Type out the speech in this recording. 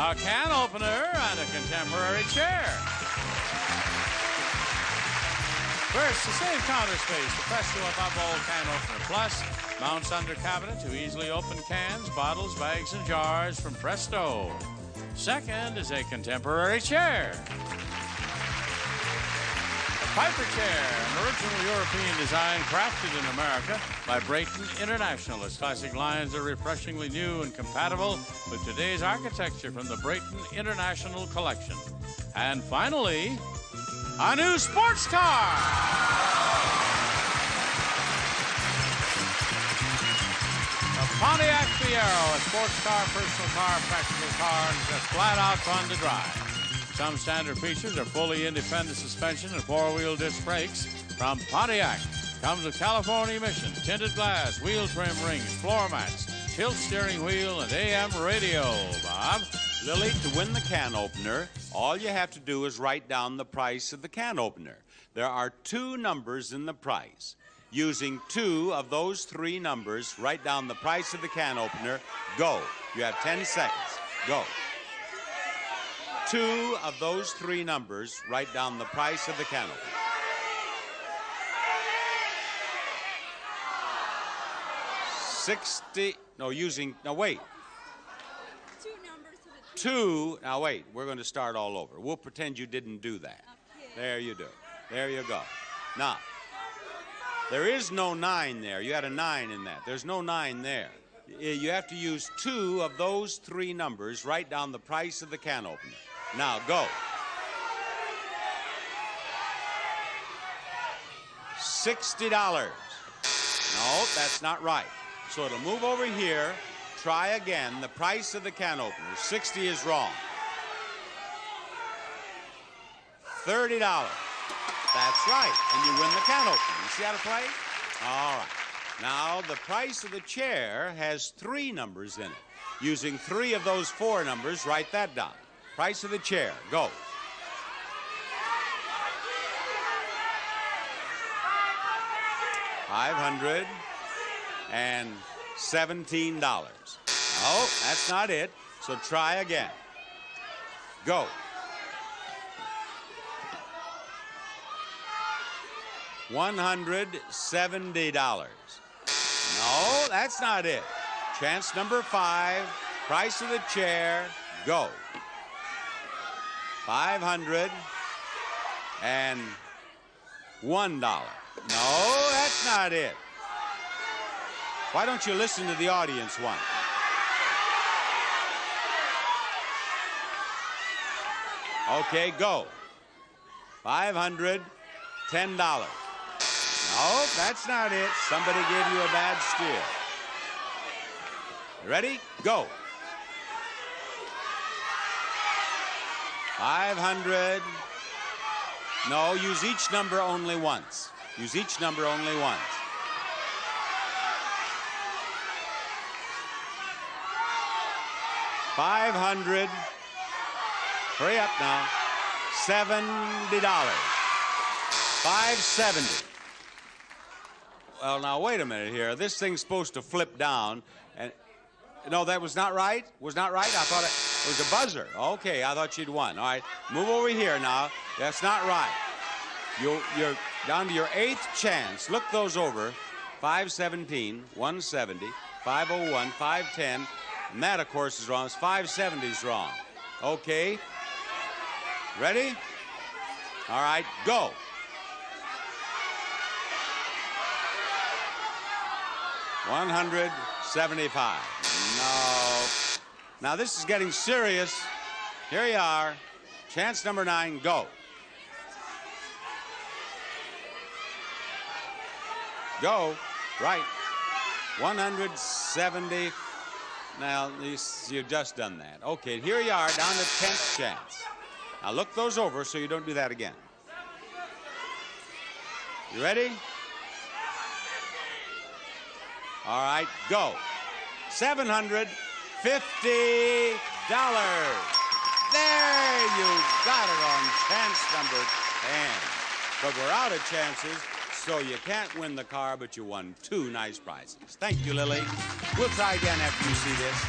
a can opener, and a contemporary chair. First, to save counter space, the Presto Above All Can Opener Plus mounts under cabinet to easily open cans, bottles, bags, and jars from Presto. Second is a contemporary chair. The Piper Chair, an original European design crafted in America by Brayton International. Its classic lines are refreshingly new and compatible with today's architecture from the Brayton International collection. And finally, a new sports car. The Pontiac Fiero, a sports car, personal car, practical car, and just flat out fun to drive. Some standard features are fully independent suspension and four-wheel disc brakes from Pontiac. Comes with California emission, tinted glass, wheel trim rings, floor mats, tilt steering wheel, and AM radio. Bob? Lily, to win the can opener, all you have to do is write down the price of the can opener. There are 2 numbers in the price. Using 2 of those 3 numbers, write down the price of the can opener. Go. You have 10 seconds. Go. 2 of those 3 numbers, write down the price of the can opener. Now wait. 2 numbers to the 2, now wait, we're going to start all over. We'll pretend you didn't do that. Okay. There you do. There you go. Now, there is no 9 there. You had a 9 in that. There's no 9 there. You have to use 2 of those 3 numbers, write down the price of the can opener. Now, go. $60. No, that's not right. So it'll move over here. Try again. The price of the can opener. 60 is wrong. $30. That's right. And you win the can opener. You see how to play? All right. Now, the price of the chair has 3 numbers in it. Using 3 of those 4 numbers, write that down. Price of the chair. Go. $517. No, that's not it. So try again. Go. $170. No, that's not it. Chance number 5. Price of the chair. Go. $501. No, that's not it. Why don't you listen to the audience one? Okay, go. $510. No, that's not it. Somebody gave you a bad steer. Ready? Go. 500. No, use each number only once. Use each number only once. $500. Hurry up now. $70. $570. Well, now wait a minute here. This thing's supposed to flip down, and no, that was not right. Was not right. I thought it was a buzzer. Okay, I thought you'd won. All right, move over here now. That's not right. You're down to your 8th chance. Look those over. 517, 170, 501, 510, and that, of course, is wrong. It's 570 is wrong. Okay. Ready? All right, go. $175. No. Now this is getting serious. Here you are. Chance number 9. Go. Go. Right. 170. Now you've just done that. Okay. Here you are, down to 10th chance. Now look those over so you don't do that again. You ready? All right, go. $750. There you got it on chance number 10. But we're out of chances, so you can't win the car, but you won 2 nice prizes. Thank you, Lily. We'll try again after you see this.